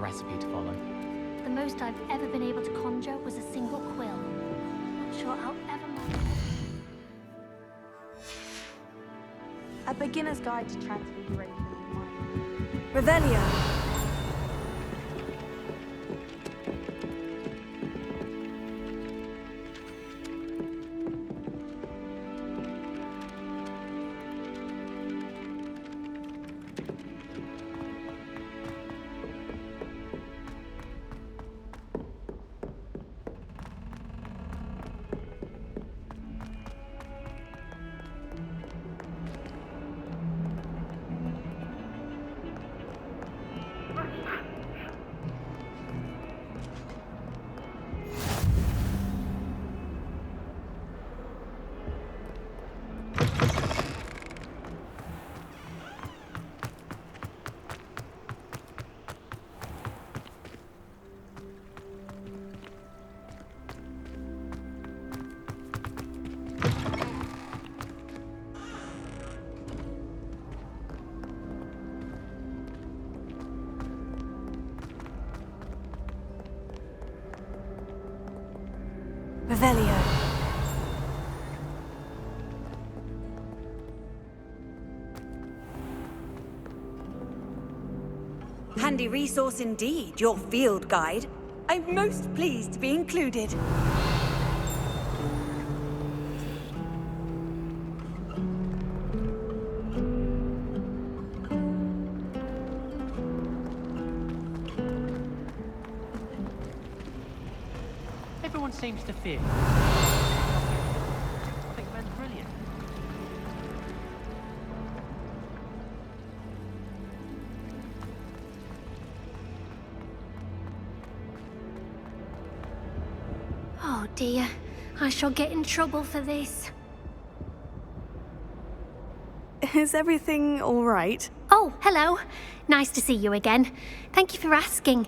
recipe to follow. The most I've ever been able to conjure was a single quill. Not sure I'll ever manage. A beginner's guide to transfiguration. Revelio. Revelio. Handy resource indeed, your field guide. I'm most pleased to be included. Everyone seems to fear. I think Ben's brilliant. Oh dear, I shall get in trouble for this. Is everything all right? Oh, hello. Nice to see you again. Thank you for asking.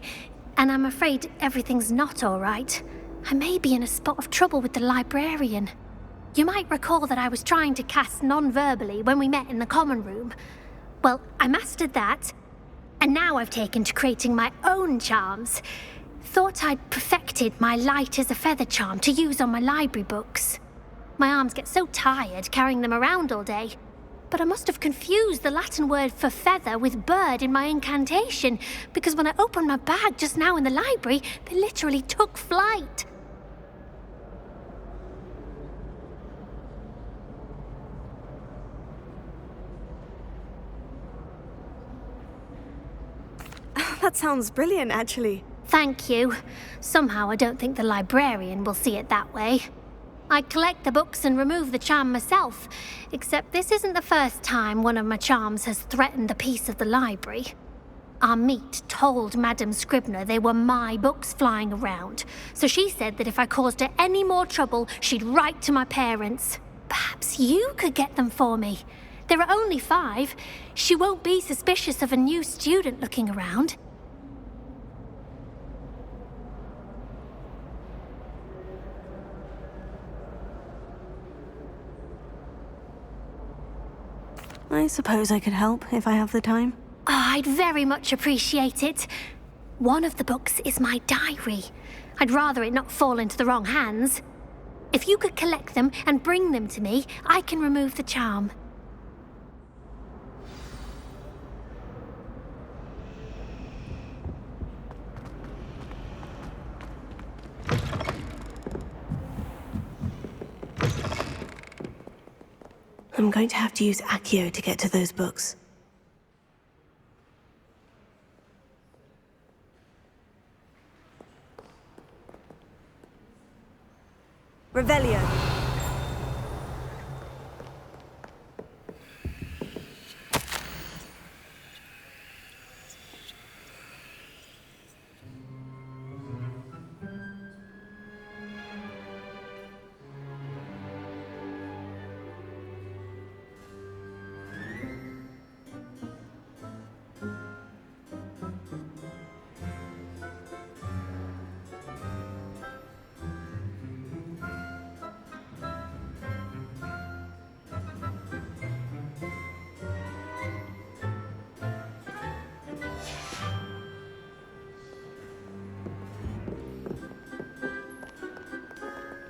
And I'm afraid everything's not all right. I may be in a spot of trouble with the librarian. You might recall that I was trying to cast non-verbally when we met in the common room. Well, I mastered that, and now I've taken to creating my own charms. Thought I'd perfected my light as a feather charm to use on my library books. My arms get so tired carrying them around all day. But I must have confused the Latin word for feather with bird in my incantation, because when I opened my bag just now in the library, they literally took flight. That sounds brilliant, actually. Thank you. Somehow I don't think the librarian will see it that way. I collect the books and remove the charm myself, except this isn't the first time one of my charms has threatened the peace of the library. Our meet told Madame Scribner they were my books flying around, so she said that if I caused her any more trouble, she'd write to my parents. Perhaps you could get them for me. There are only 5. She won't be suspicious of a new student looking around. I suppose I could help if I have the time. Oh, I'd very much appreciate it. One of the books is my diary. I'd rather it not fall into the wrong hands. If you could collect them and bring them to me, I can remove the charm. I'm going to have to use Accio to get to those books. Revelio.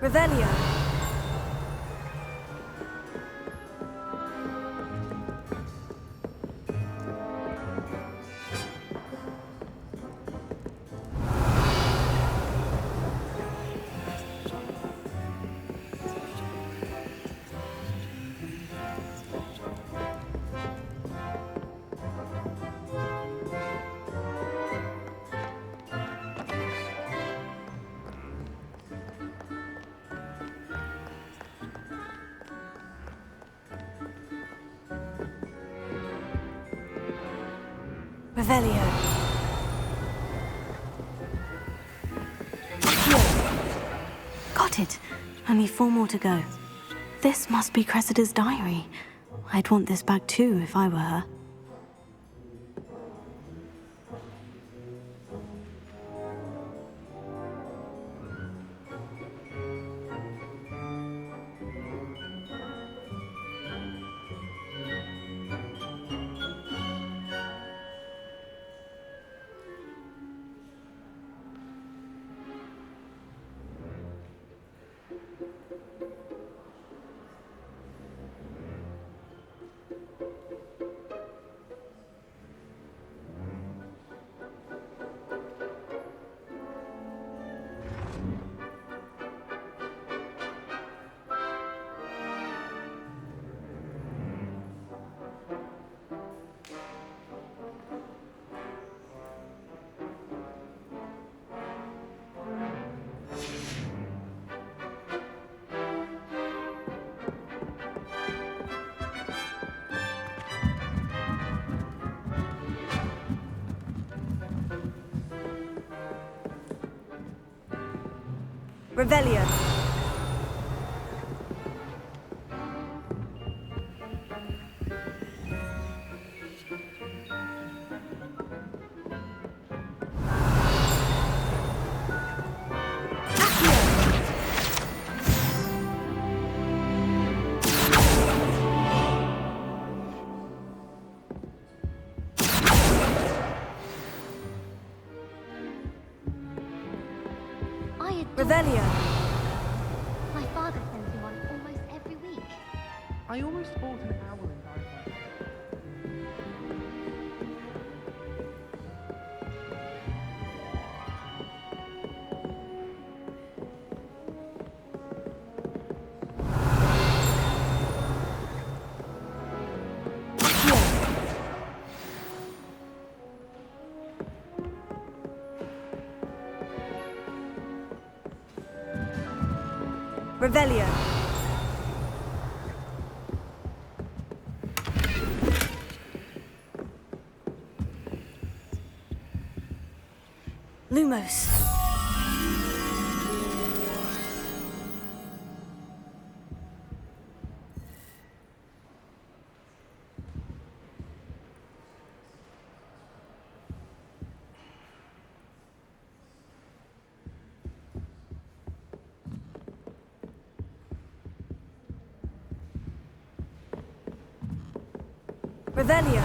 Revelio. Revelio. Got it. Only 4 more to go. This must be Cressida's diary. I'd want this back too if I were her. Revelio. I adore Revelio. My father sends me one almost every week. I almost bought an owl and died. Revelio. Lumos. Revelio.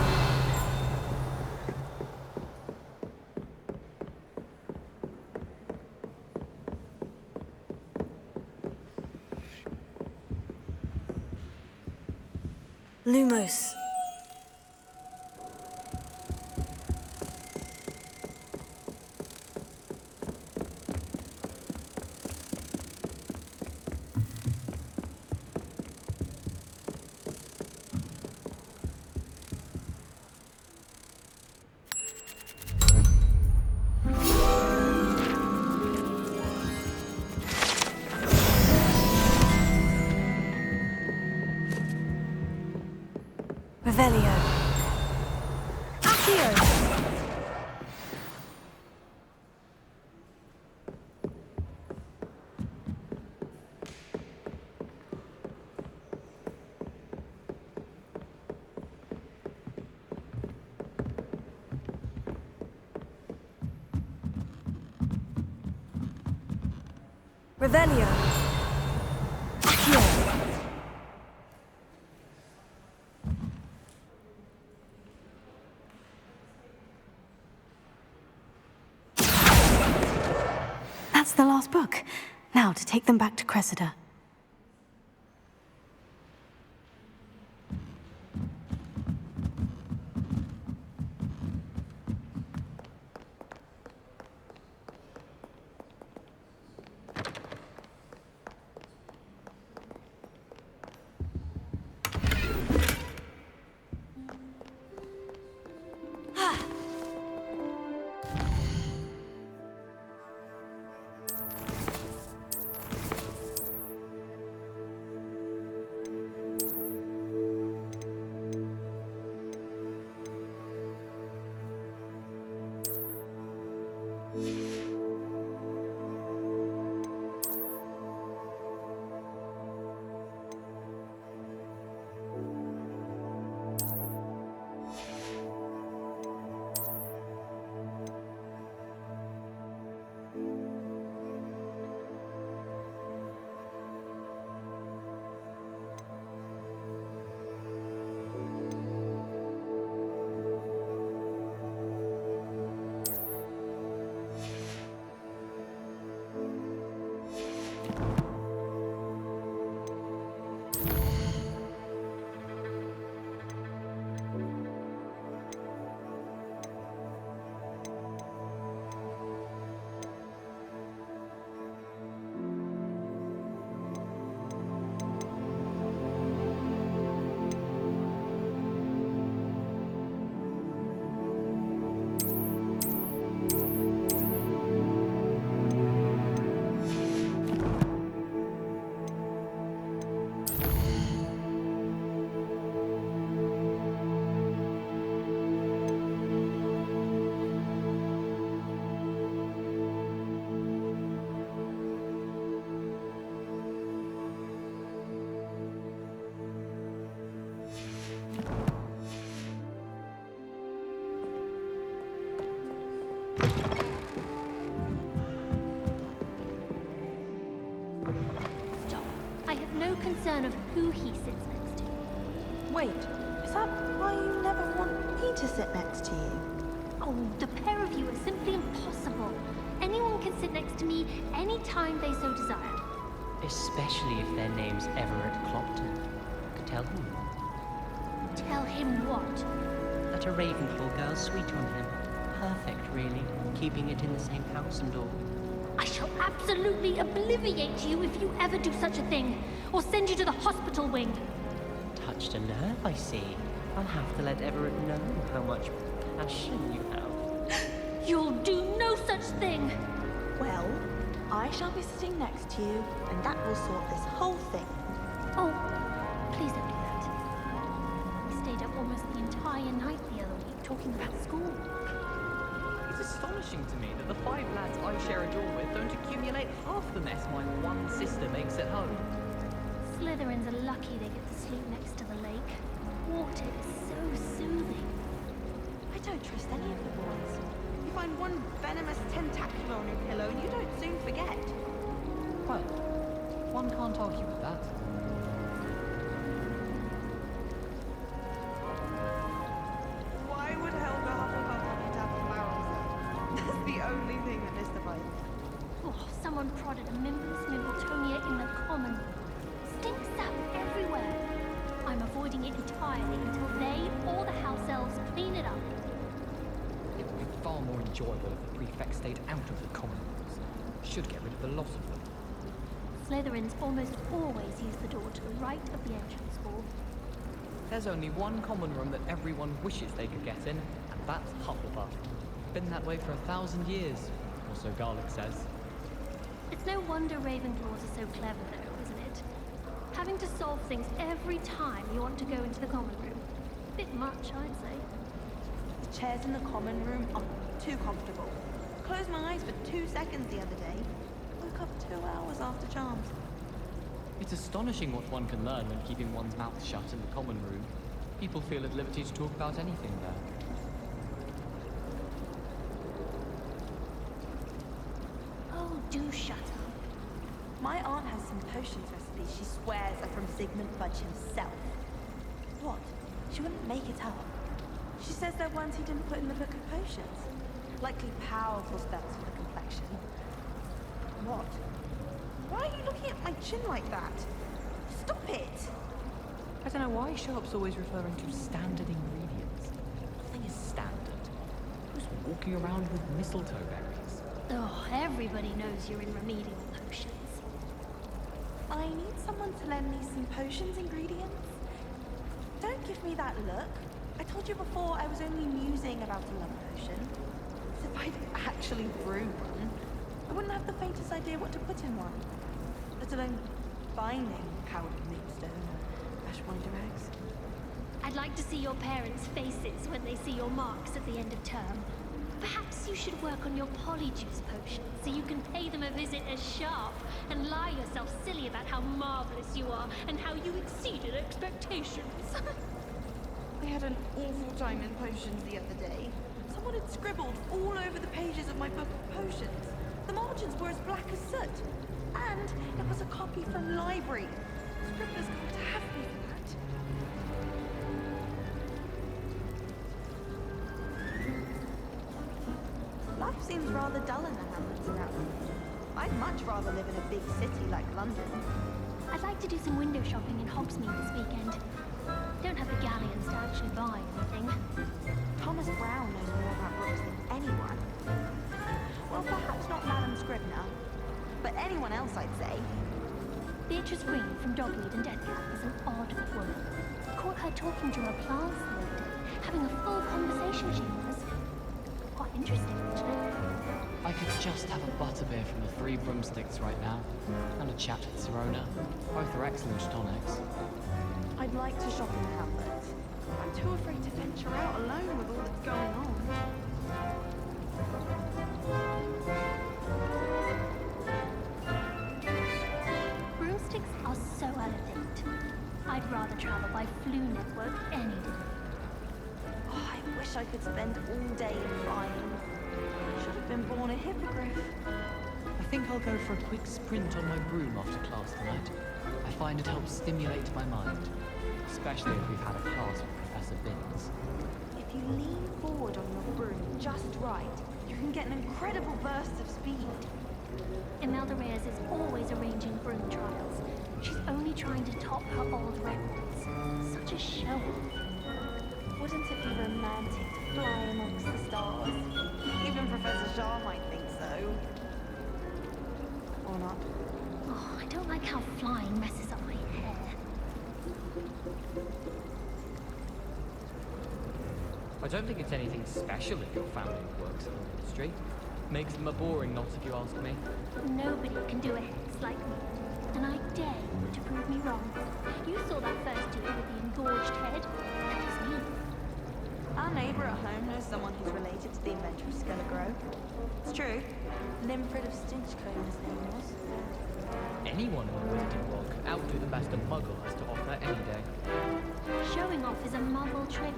Lumos. Revelio. Accio. Revelio. Accio. That's the last book. Now to take them back to Cressida. I have no concern of who he sits next to. Wait, is that why you never want me to sit next to you? Oh, the pair of you are simply impossible. Anyone can sit next to me anytime they so desire. Especially if their name's Everett Clopton. Could tell him Tell him what? that a Ravenclaw girl's sweet on him. Perfect, really. Keeping it in the same house and all. I shall absolutely obliviate you if you ever do such a thing, or send you to the hospital wing. Touched a nerve, I see. I'll have to let Everett know how much passion you have. You'll do no such thing. Well, I shall be sitting next to you, and that will sort this whole thing. Oh, please don't do that. We stayed up almost the entire night the other week talking about school. It's astonishing to me that the 5 lads I share a dorm with don't accumulate half the mess my one sister makes at home. Slytherins are lucky they get to sleep next to the lake. Water is so soothing. I don't trust any of the boys. You find one venomous tentacular on your pillow and you don't soon forget. Well, one can't argue with that. Why would Helga Hufflepuff want you to have flowers there? That's the only thing that mystifies me. Oh, someone prodded a Mimbus Mimbletonia in the common. Stink sap everywhere. I'm avoiding it entirely until they or the house elves clean it up. It would be far more enjoyable if the prefect stayed out of the common rooms. Should get rid of the lot of them. Slytherins almost always use the door to the right of the entrance hall. There's only one common room that everyone wishes they could get in, and that's Hufflepuff. Been that way for 1,000 years, or so Garlic says. It's no wonder Ravenclaws are so clever, though, isn't it? Having to solve things every time you want to go into the common room. Bit much, I'd say. The chairs in the common room are too comfortable. Closed my eyes for 2 seconds the other day. Woke up 2 hours after charms. It's astonishing what one can learn when keeping one's mouth shut in the common room. People feel at liberty to talk about anything there. Oh, do shut up. My aunt has some potions recipes she swears are from Zygmunt Budge himself. What? She wouldn't make it up. She says they're ones he didn't put in the book of potions. Likely powerful spells for the complexion. What? Why are you looking at my chin like that? Stop it! I don't know why Sharp's always referring to standard ingredients. Nothing is standard. Who's walking around with mistletoe berries? Oh, everybody knows you're in remedial potions. I need someone to lend me some potions ingredients. Don't give me that look. I told you before I was only musing about a love potion. As if I'd actually brew one. I wouldn't have the faintest idea what to put in one. Let alone finding powdered moonstone or ash winder eggs. I'd like to see your parents' faces when they see your marks at the end of term. Perhaps you should work on your polyjuice potion so you can pay them a visit as Sharp and lie yourself silly about how marvelous you are and how you exceeded expectations. I had an awful time in potions the other day. Someone had scribbled all over the pages of my book of potions. The margins were as black as soot. And it was a copy from library. Scribblers can't have me for that. Life seems rather dull in the hamlets now. I'd much rather live in a big city like London. I'd like to do some window shopping in Hogsmead this weekend. Don't have the galleons to actually buy anything. Thomas Brown knows more about books than anyone. Well, perhaps not Madame Scribner, but anyone else, I'd say. Beatrice Green from Dogweed and Deathcap is an odd woman. Caught her talking to her plants the other day, having a full conversation, she was. Quite interesting, actually. I could just have a butterbeer from the Three Broomsticks right now, and a chat with Serona. Both are excellent tonics. I'd like to shop in the hamlet. I'm too afraid to venture out alone with all that's going on. Broomsticks are so out of date. I'd rather travel by Flu Network any day. Oh, I wish I could spend all day flying. Should have been born a hippogriff. I think I'll go for a quick sprint on my broom after class tonight. I find it helps stimulate my mind, especially if we've had a class with Professor Binns. If you lean forward on your broom just right, you can get an incredible burst of speed. Imelda Reyes is always arranging broom trials. She's only trying to top her old records. Such a show. Wouldn't it be romantic to fly amongst the stars? Even Professor Shaw might think so. Or not. Oh, I don't like how flying messes up my hair. I don't think it's anything special if your family works in the industry. Makes them a boring lot if you ask me. Nobody can do a hex like me. And I dare you to prove me wrong. You saw that first year with the engorged head. That was me. Our neighbour at home knows someone who's related to the inventor of Skelegro. It's true. Limfrid of Stinchcombe, his name was. Anyone in the Wizarding world could outdo the best a muggle has to offer any day. Showing off is a muggle trait.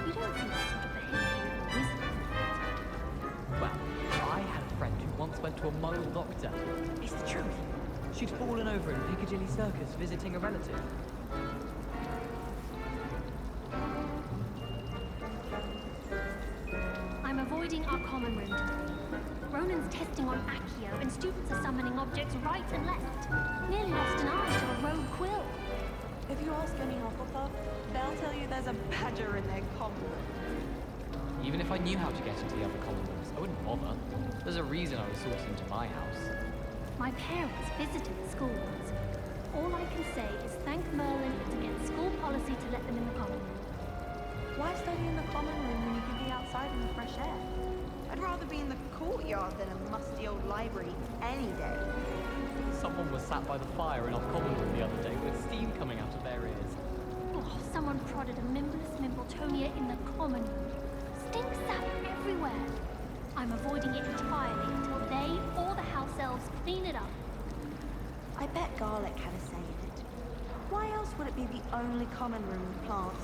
You don't see that sort of behavior in a wizard. Well, I had a friend who once went to a muggle doctor. It's the truth. She'd fallen over in Piccadilly Circus visiting a relative. I'm avoiding our common room today. Ronan's testing on Accio, and students are summoning objects right and left. Nearly lost an eye to a rogue quill. If you ask any Hufflepuff, they'll tell you there's a badger in their common room. Even if I knew how to get into the other common rooms, I wouldn't bother. There's a reason I was sourced into my house. My parents visited the school once. All I can say is thank Merlin it's against school policy to let them in the common room. Why study in the common room when you can be outside in the fresh air? I'd rather be in the courtyard than a musty old library any day. Someone was sat by the fire in our common room the other day with steam coming out of their ears. Oh, someone prodded a Mimbless Mimbletonia in the common room. Stink sap everywhere. I'm avoiding it entirely until they or the house elves clean it up. I bet Garlic had a say in it. Why else would it be the only common room with plants?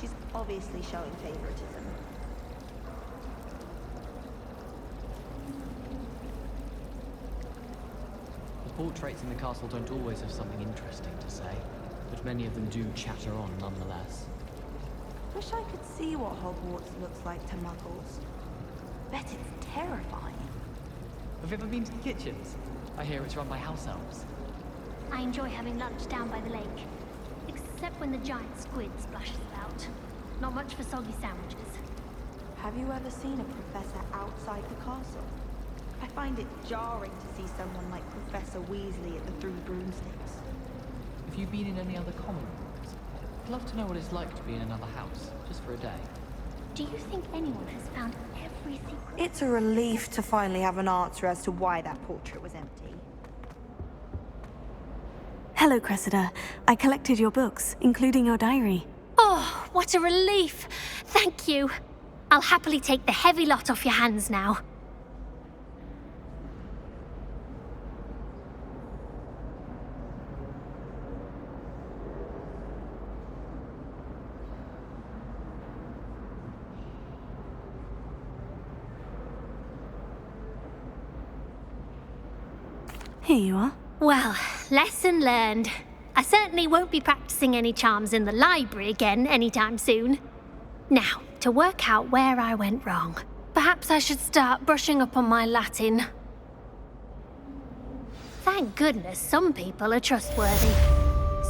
She's obviously showing favoritism. The portraits in the castle don't always have something interesting to say, but many of them do chatter on nonetheless. Wish I could see what Hogwarts looks like to muggles. Bet it's terrifying. Have you ever been to the kitchens? I hear it's run by house elves. I enjoy having lunch down by the lake. Except when the giant squid splashes about. Not much for soggy sandwiches. Have you ever seen a professor outside the castle? I find it jarring to see someone like Professor Weasley at the Three Broomsticks. Have you been in any other common rooms? I'd love to know what it's like to be in another house, just for a day. Do you think anyone has found every secret? It's a relief to finally have an answer as to why that portrait was empty. Hello, Cressida. I collected your books, including your diary. Oh, what a relief! Thank you. I'll happily take the heavy lot off your hands now. Here you are. Well, lesson learned. I certainly won't be practicing any charms in the library again anytime soon. Now, to work out where I went wrong. Perhaps I should start brushing up on my Latin. Thank goodness some people are trustworthy.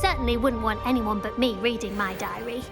Certainly wouldn't want anyone but me reading my diary.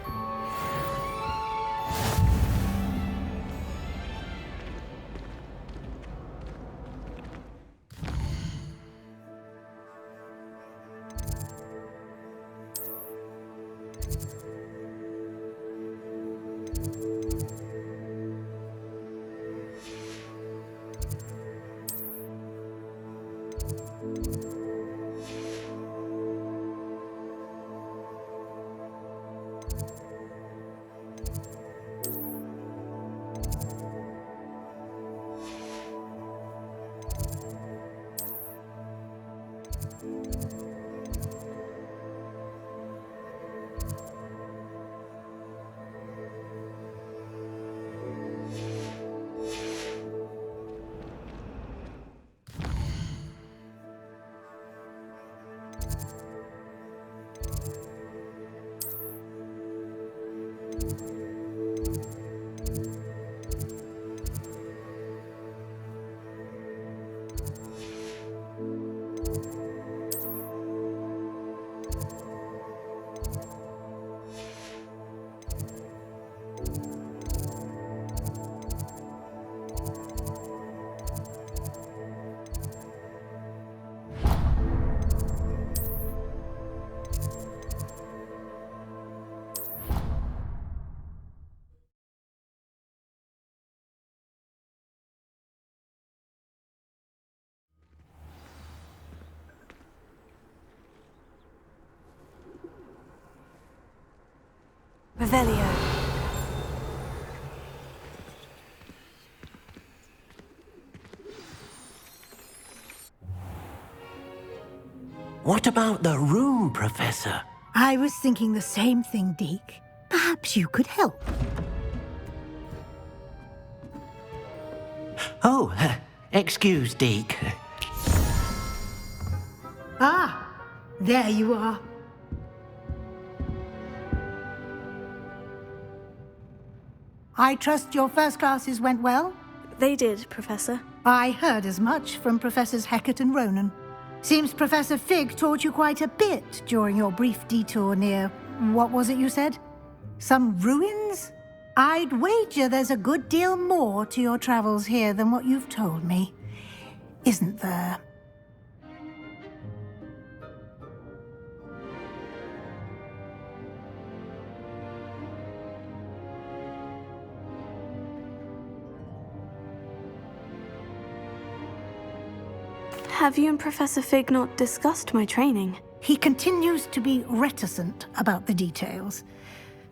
Revelio. What about the room, Professor? I was thinking the same thing, Deke. Perhaps you could help. Oh, excuse, Deke. Ah, there you are. I trust your first classes went well? They did, Professor. I heard as much from Professors Hecat and Ronan. Seems Professor Fig taught you quite a bit during your brief detour near... what was it you said? Some ruins? I'd wager there's a good deal more to your travels here than what you've told me. Isn't there? Have you and Professor Fig not discussed my training? He continues to be reticent about the details,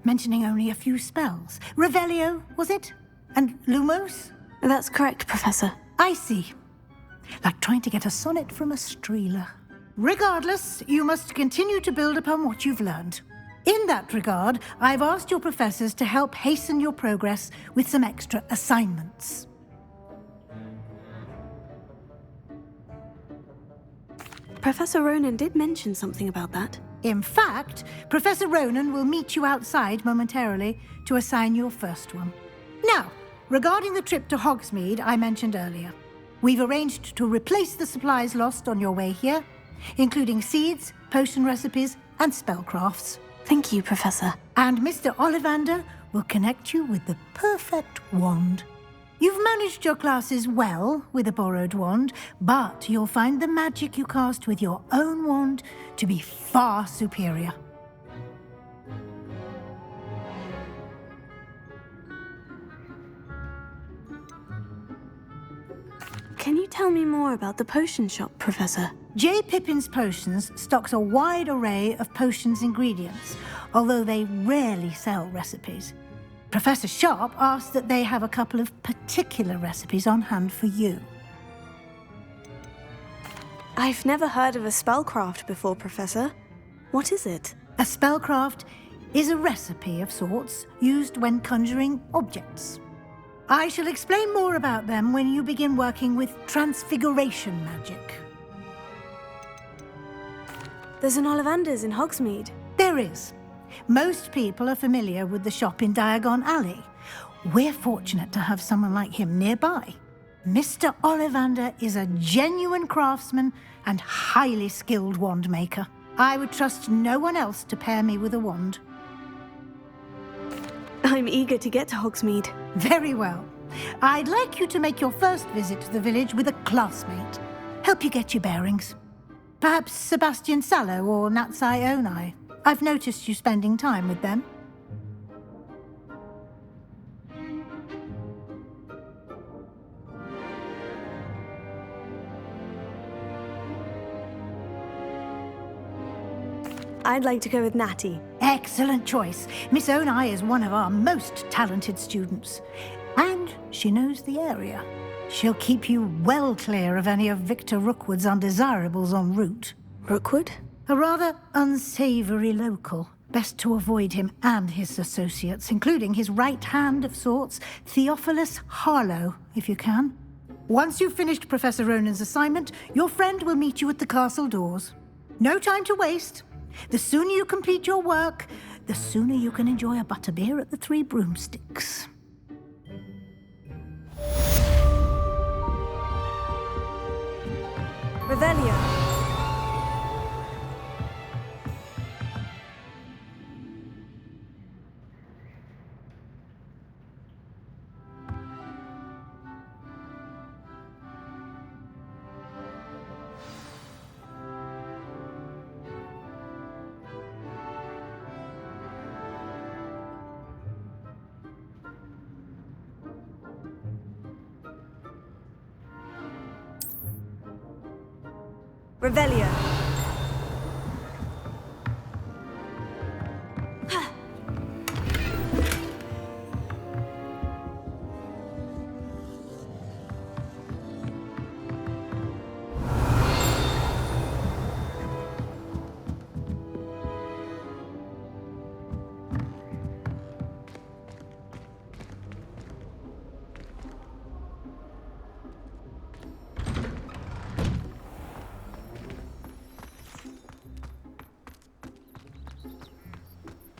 mentioning only a few spells. Revelio, was it? And Lumos? That's correct, Professor. I see. Like trying to get a sonnet from a streeler. Regardless, you must continue to build upon what you've learned. In that regard, I've asked your professors to help hasten your progress with some extra assignments. Professor Ronan did mention something about that. In fact, Professor Ronan will meet you outside momentarily to assign your first one. Now, regarding the trip to Hogsmead I mentioned earlier, We've arranged to replace the supplies lost on your way here, including seeds, potion recipes, and spellcrafts. Thank you, Professor. And Mr. Ollivander will connect you with the perfect wand. You've managed your classes well with a borrowed wand, but you'll find the magic you cast with your own wand to be far superior. Can you tell me more about the potion shop, Professor? J. Pippin's Potions stocks a wide array of potions ingredients, although they rarely sell recipes. Professor Sharp asked that they have a couple of particular recipes on hand for you. I've never heard of a spellcraft before, Professor. What is it? A spellcraft is a recipe of sorts used when conjuring objects. I shall explain more about them when you begin working with transfiguration magic. There's an Ollivander's in Hogsmead. There is. Most people are familiar with the shop in Diagon Alley. We're fortunate to have someone like him nearby. Mr. Ollivander is a genuine craftsman and highly skilled wand maker. I would trust no one else to pair me with a wand. I'm eager to get to Hogsmead. Very well. I'd like you to make your first visit to the village with a classmate. Help you get your bearings. Perhaps Sebastian Sallow or Natsai Onai. I've noticed you spending time with them. I'd like to go with Natty. Excellent choice. Miss Onai is one of our most talented students. And she knows the area. She'll keep you well clear of any of Victor Rookwood's undesirables en route. Rookwood? A rather unsavory local. Best to avoid him and his associates, including his right hand of sorts, Theophilus Harlow, if you can. Once you've finished Professor Ronan's assignment, your friend will meet you at the castle doors. No time to waste. The sooner you complete your work, the sooner you can enjoy a butterbeer at the Three Broomsticks. Revelio. Revelio.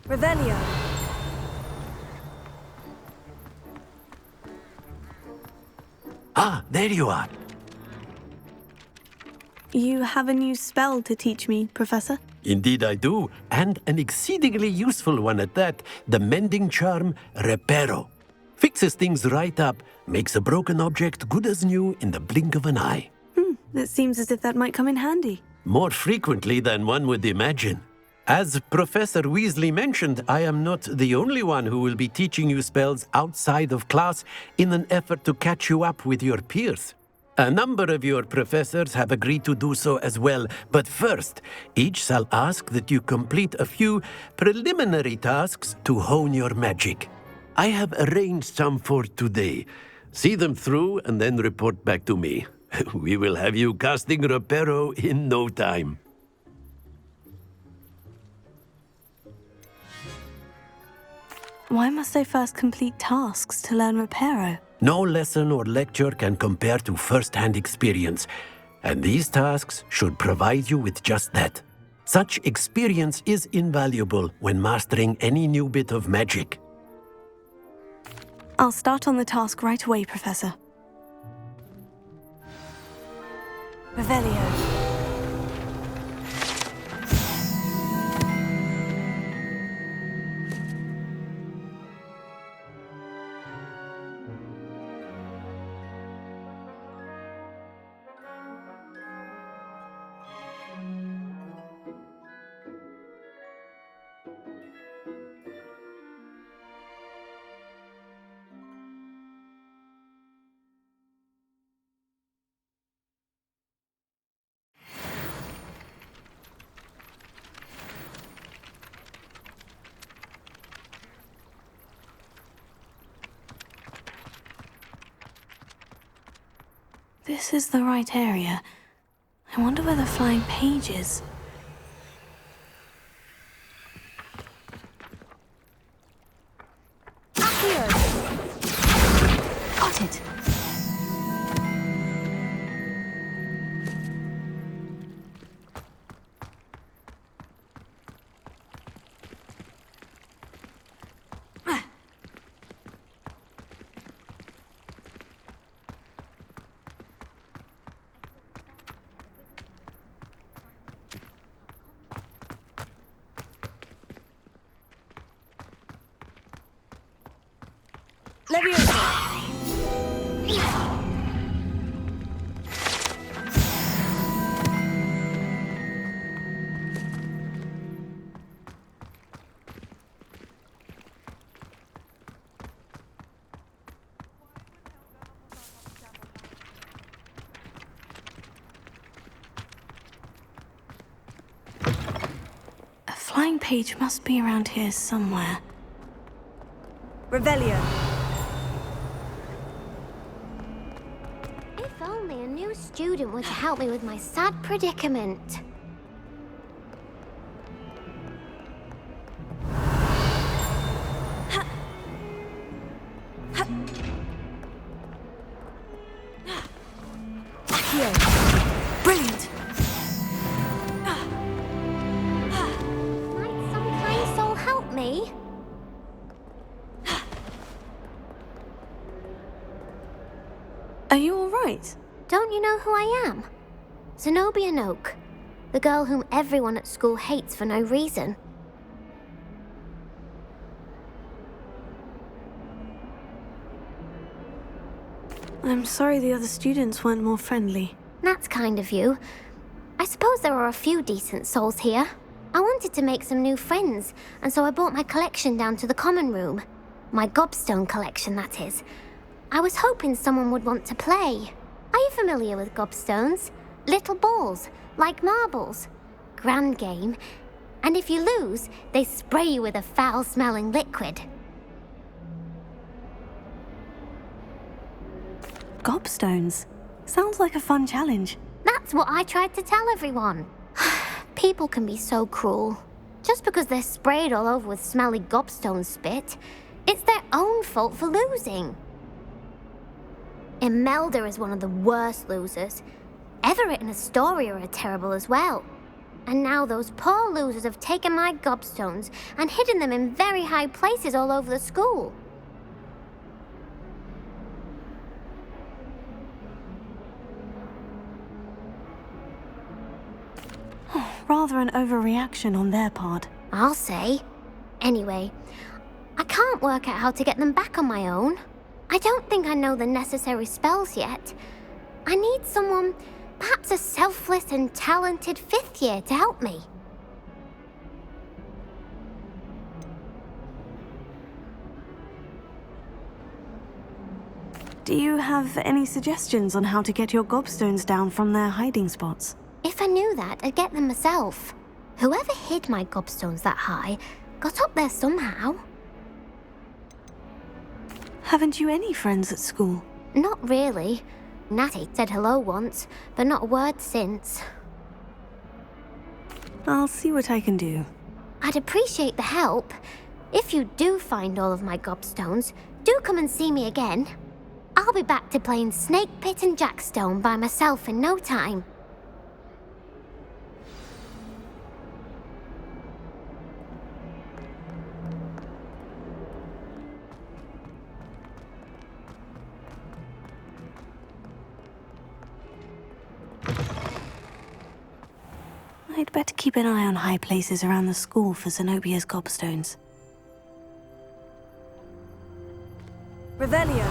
Revelio. Ah, there you are. You have a new spell to teach me, Professor? Indeed I do, and an exceedingly useful one at that. The mending charm, Reparo. Fixes things right up, makes a broken object good as new in the blink of an eye. It seems as if that might come in handy. More frequently than one would imagine. As Professor Weasley mentioned, I am not the only one who will be teaching you spells outside of class in an effort to catch you up with your peers. A number of your professors have agreed to do so as well, but first, each shall ask that you complete a few preliminary tasks to hone your magic. I have arranged some for today. See them through and then report back to me. We will have you casting Reparo in no time. Why must I first complete tasks to learn Reparo? No lesson or lecture can compare to first-hand experience, and these tasks should provide you with just that. Such experience is invaluable when mastering any new bit of magic. I'll start on the task right away, Professor. Revelio. This is the right area. I wonder where the flying page is. Got it. A flying page must be around here somewhere. Revelio. If only a new student were to help me with my sad predicament. Brilliant! Might some kind soul help me? Are you all right? Don't you know who I am? Zenobia Noak, the girl whom everyone at school hates for no reason. I'm sorry the other students weren't more friendly. That's kind of you. I suppose there are a few decent souls here. I wanted to make some new friends, and so I brought my collection down to the common room. My gobstone collection, that is. I was hoping someone would want to play. Are you familiar with gobstones? Little balls, like marbles. Grand game. And if you lose, they spray you with a foul-smelling liquid. Gobstones. Sounds like a fun challenge. That's what I tried to tell everyone. People can be so cruel. Just because they're sprayed all over with smelly gobstone spit, it's their own fault for losing. Imelda is one of the worst losers. Everett and Astoria are terrible as well. And now those poor losers have taken my gobstones and hidden them in very high places all over the school. Rather an overreaction on their part. I'll say. Anyway, I can't work out how to get them back on my own. I don't think I know the necessary spells yet. I need someone, perhaps a selfless and talented 5th year to help me. Do you have any suggestions on how to get your gobstones down from their hiding spots? If I knew that, I'd get them myself. Whoever hid my gobstones that high got up there somehow. Haven't you any friends at school? Not really. Natty said hello once, but not a word since. I'll see what I can do. I'd appreciate the help. If you do find all of my gobstones, do come and see me again. I'll be back to playing Snake Pit and Jackstone by myself in no time. I'd better keep an eye on high places around the school for Zenobia's gobstones. Revelio.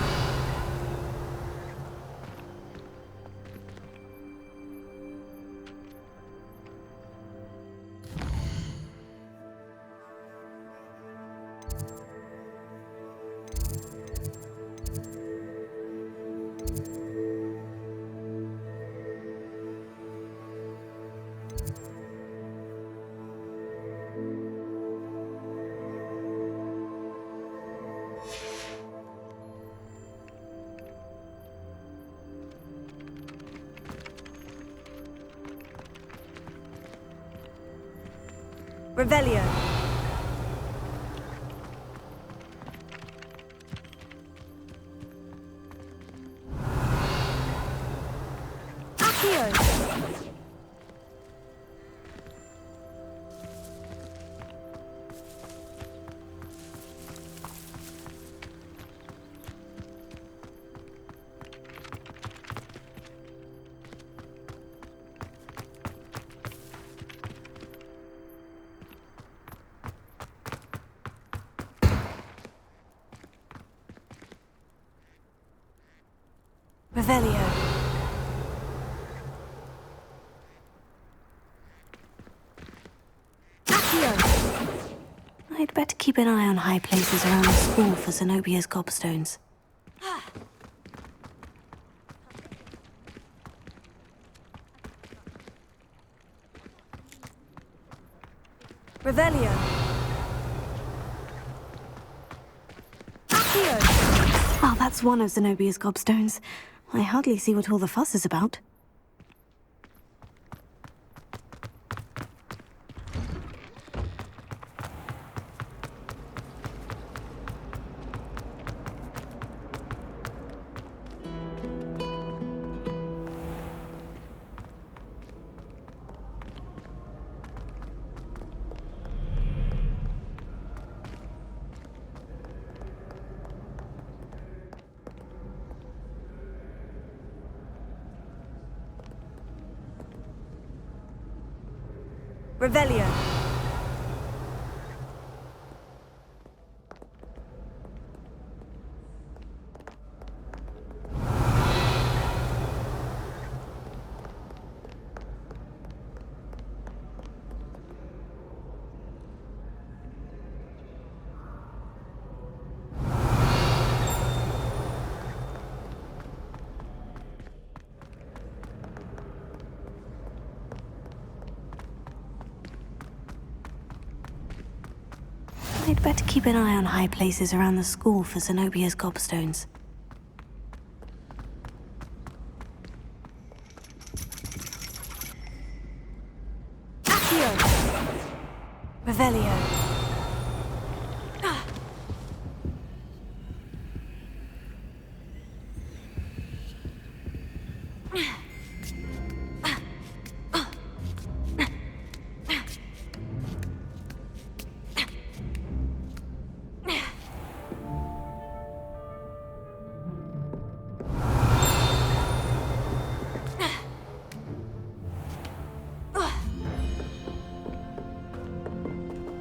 Revelio. Accio. Revelio. Accio. I'd better keep an eye on high places around the school for Zenobia's gobstones. Revelio. Accio. Oh, that's one of Zenobia's gobstones. I hardly see what all the fuss is about. Revelio. I'd better keep an eye on high places around the school for Zenobia's gobstones. Accio. Revelio.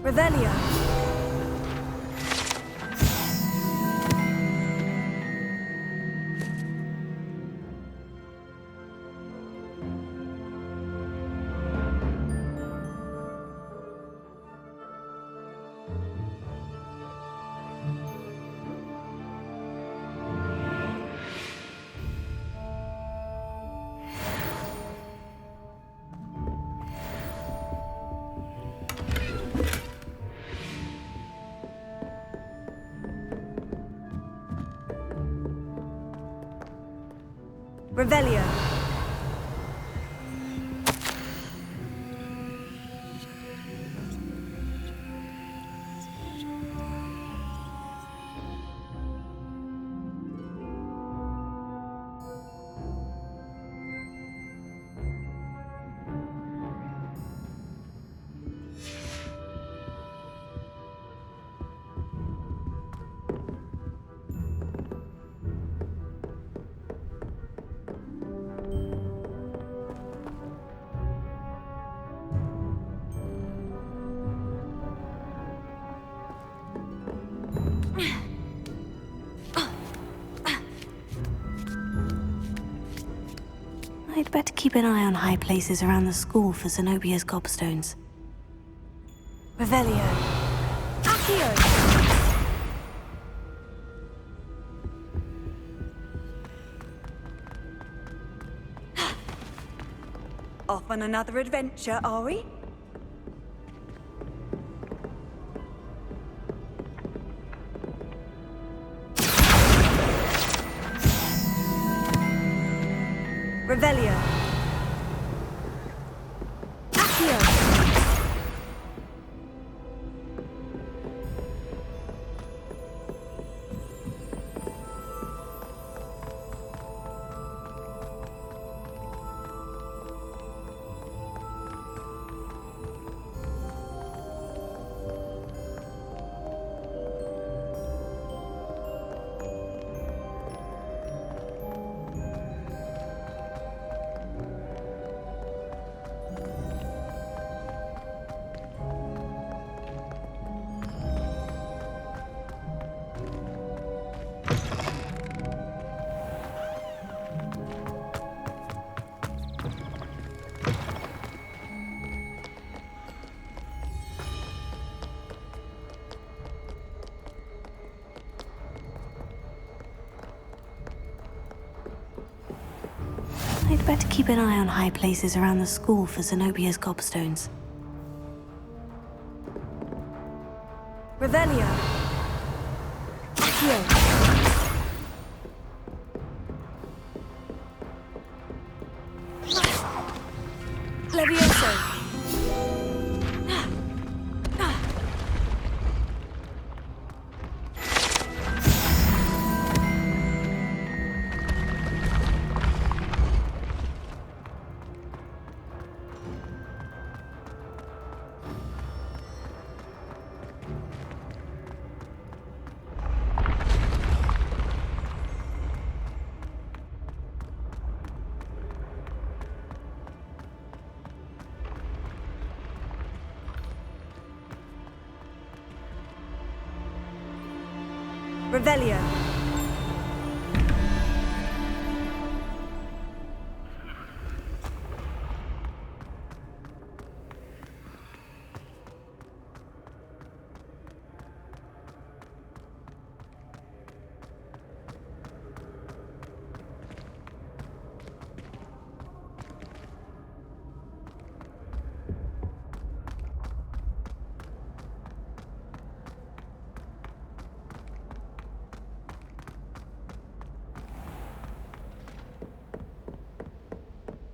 Revelio. Revelio. I'd better keep an eye on high places around the school for Zenobia's gobstones. Revelio. Accio. Off on another adventure, are we? Revelio. Accio. I'd better keep an eye on high places around the school for Zenobia's gobstones. Revelio. Accio. Levioso. Revelio.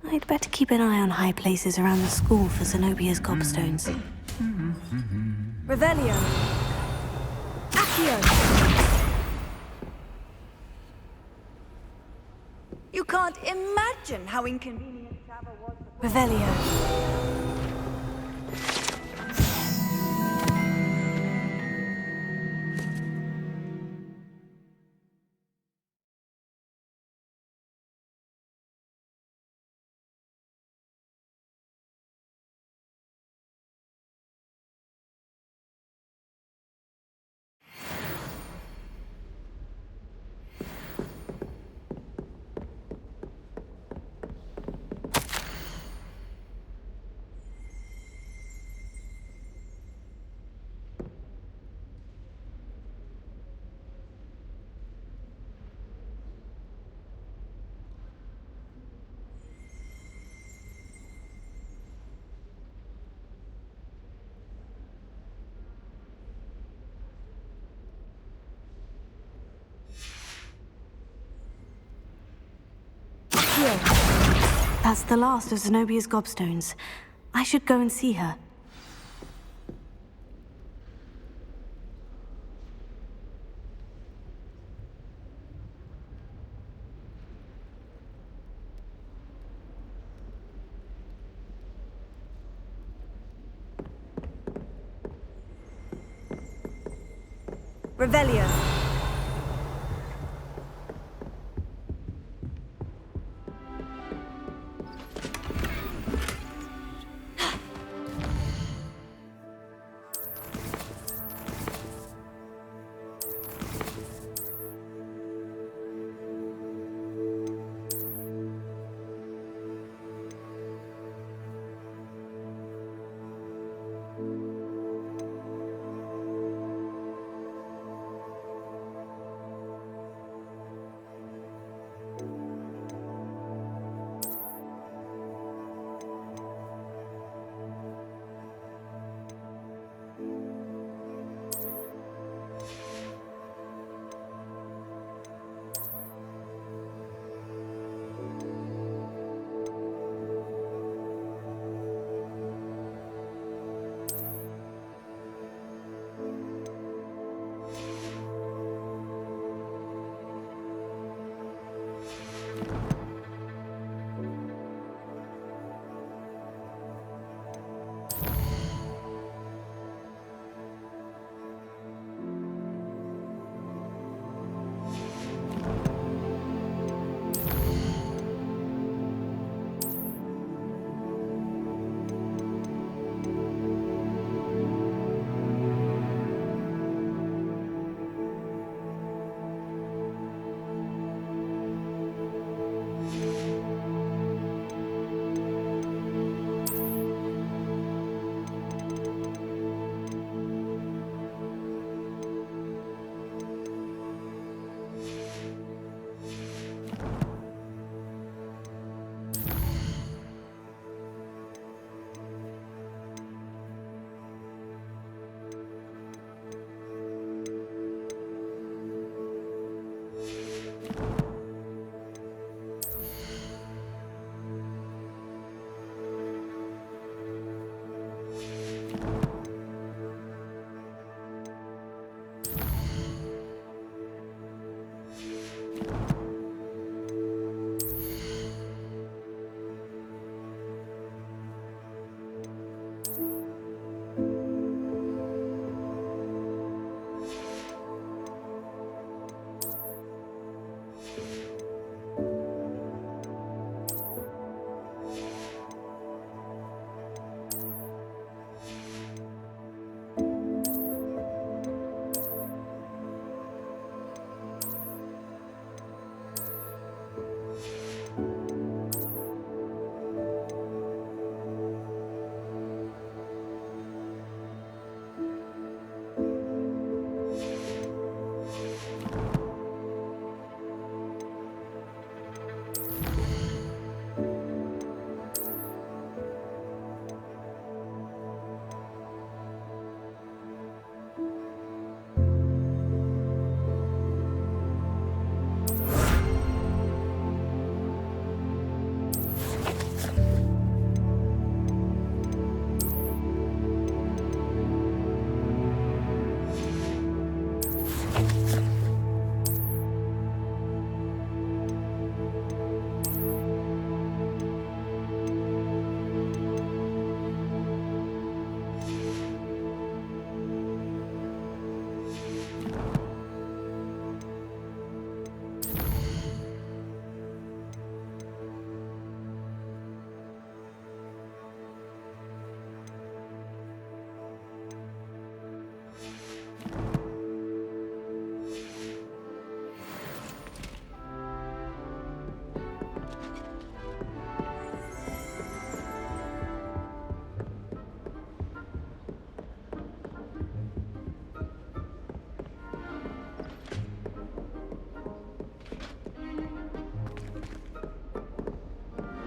I'd better keep an eye on high places around the school for Zenobia's gobstones. Revelio. Accio. You can't imagine how inconvenient travel was. Revelio. That's the last of Zenobia's gobstones. I should go and see her. Revelio.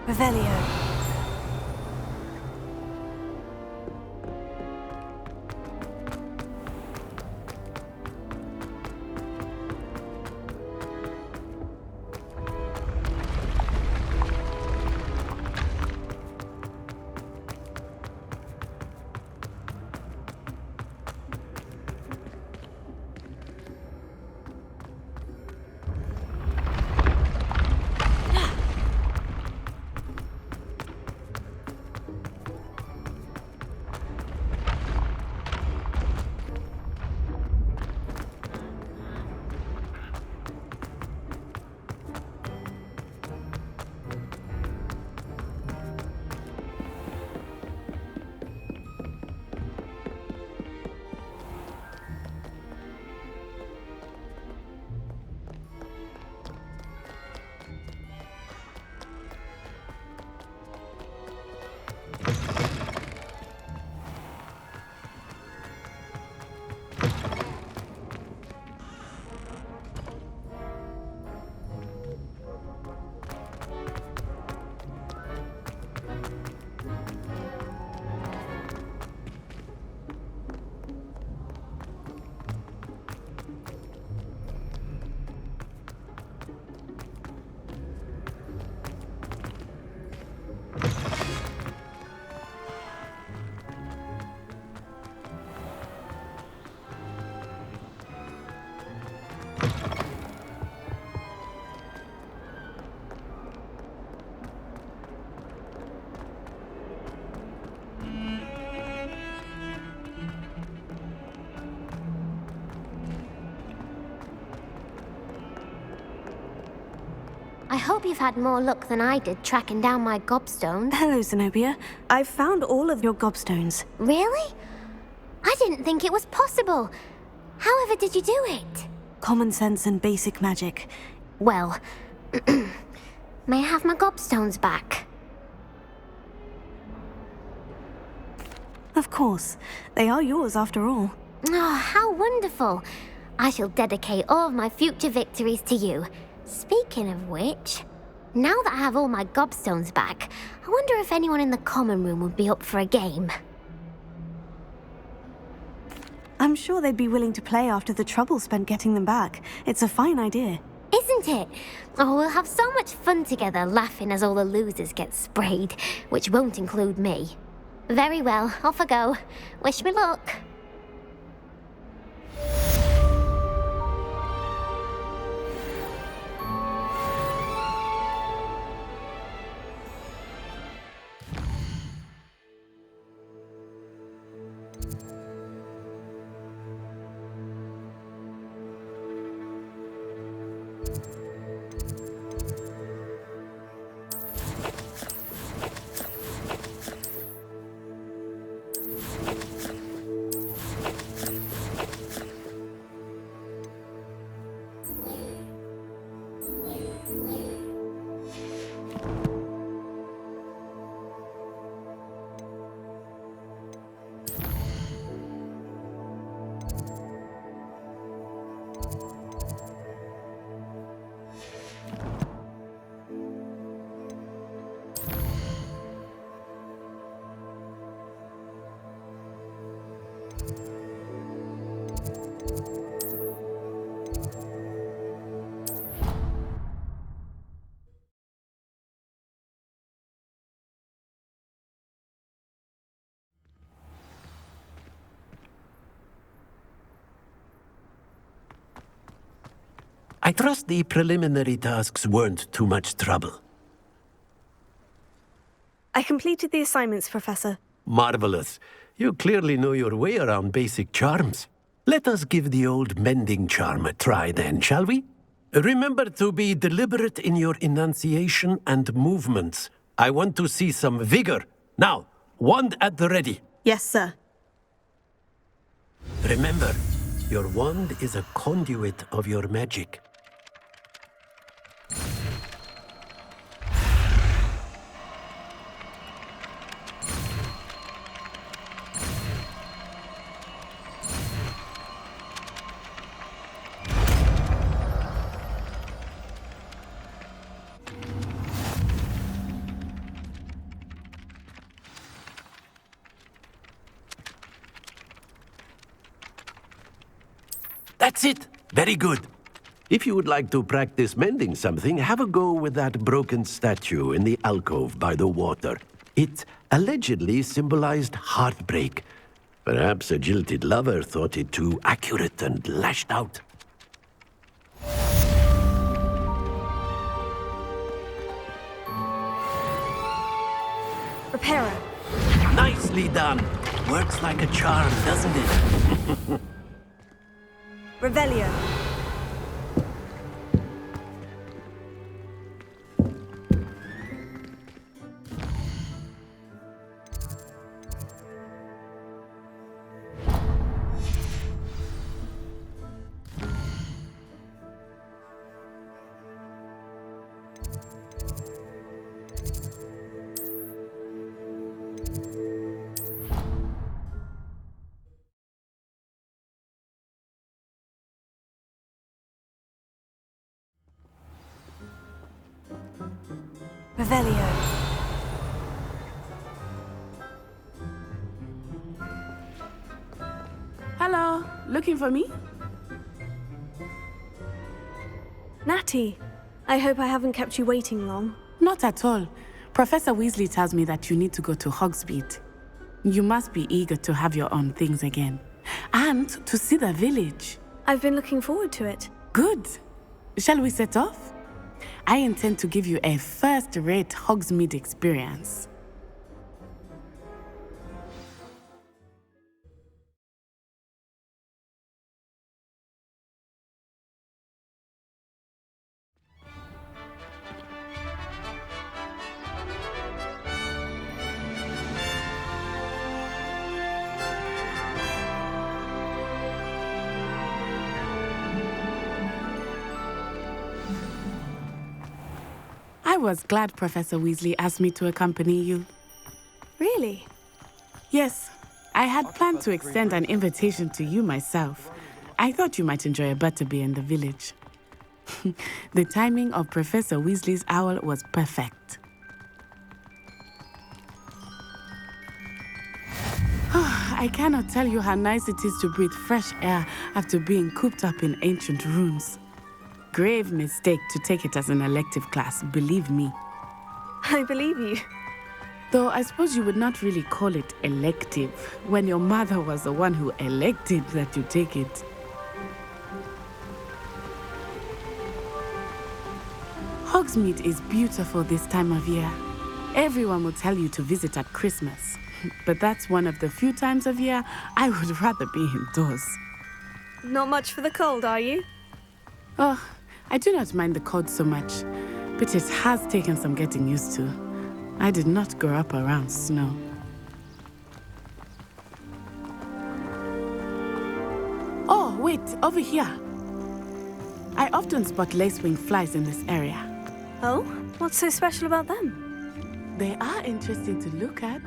Revelio. I hope you've had more luck than I did tracking down my gobstones. Hello, Zenobia. I've found all of your gobstones. Really? I didn't think it was possible. However did you do it? Common sense and basic magic. Well, may I have my gobstones back? Of course. They are yours after all. Oh, how wonderful. I shall dedicate all of my future victories to you. Speaking of which, now that I have all my gobstones back, I wonder if anyone in the common room would be up for a game. I'm sure they'd be willing to play after the trouble spent getting them back. It's a fine idea. Isn't it? Oh, we'll have so much fun together laughing as all the losers get sprayed, which won't include me. Very well, off I go. Wish me luck. I trust the preliminary tasks weren't too much trouble. I completed the assignments, Professor. Marvelous. You clearly know your way around basic charms. Let us give the old mending charm a try then, shall we? Remember to be deliberate in your enunciation and movements. I want to see some vigor. Now, wand at the ready. Yes, sir. Remember, your wand is a conduit of your magic. That's it. Very good. If you would like to practice mending something, have a go with that broken statue in the alcove by the water. It allegedly symbolized heartbreak. Perhaps a jilted lover thought it too accurate and lashed out. Reparo. Nicely done. Works like a charm, doesn't it? Revelio. Revelio. Hello, looking for me? Natty, I hope I haven't kept you waiting long. Not at all. Professor Weasley tells me that you need to go to Hogsmead. You must be eager to have your own things again. And to see the village. I've been looking forward to it. Good. Shall we set off? I intend to give you a first-rate Hogsmead experience. I was glad Professor Weasley asked me to accompany you. Really? Yes, I had planned to extend an invitation to you myself. I thought you might enjoy a butterbeer in the village. The timing of Professor Weasley's owl was perfect. I cannot tell you how nice it is to breathe fresh air after being cooped up in ancient rooms. Grave mistake to take it as an elective class, believe me. I believe you. Though I suppose you would not really call it elective when your mother was the one who elected that you take it. Hogsmeade is beautiful this time of year. Everyone will tell you to visit at Christmas, but that's one of the few times of year I would rather be indoors. Not much for the cold, are you? Oh, I do not mind the cold so much, but it has taken some getting used to. I did not grow up around snow. Oh, wait, over here. I often spot lacewing flies in this area. Oh? What's so special about them? They are interesting to look at,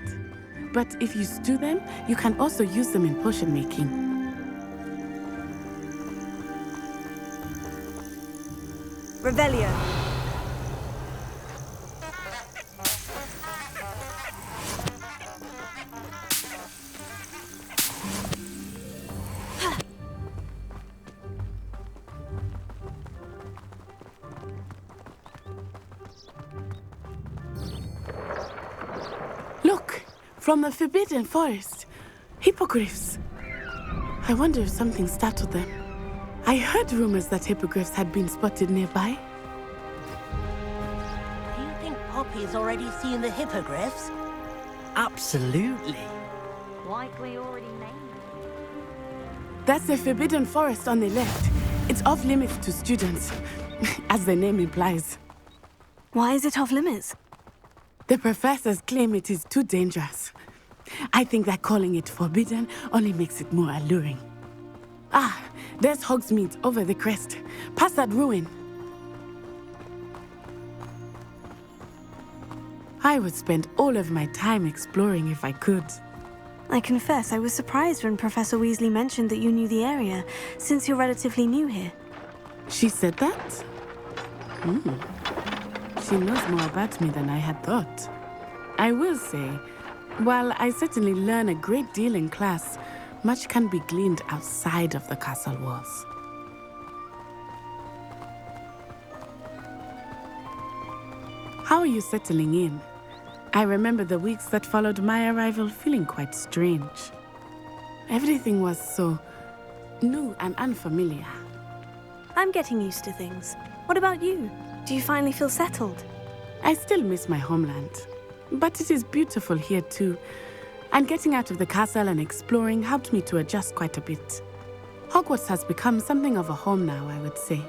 but if you stew them, you can also use them in potion making. Revelio. Look, from the Forbidden Forest. Hippogriffs. I wonder if something startled them. I heard rumors that hippogriffs had been spotted nearby. Do you think Poppy's already seen the hippogriffs? Absolutely. Like we already named it. That's the Forbidden Forest on the left. It's off limits to students, as the name implies. Why is it off limits? The professors claim it is too dangerous. I think that calling it forbidden only makes it more alluring. Ah, there's Hogsmead over the crest. Past that ruin. I would spend all of my time exploring if I could. I confess I was surprised when Professor Weasley mentioned that you knew the area, since you're relatively new here. She said that? She knows more about me than I had thought. I will say, while I certainly learn a great deal in class, much can be gleaned outside of the castle walls. How are you settling in? I remember the weeks that followed my arrival feeling quite strange. Everything was so new and unfamiliar. I'm getting used to things. What about you? Do you finally feel settled? I still miss my homeland, but it is beautiful here too. And getting out of the castle and exploring helped me to adjust quite a bit. Hogwarts has become something of a home now, I would say.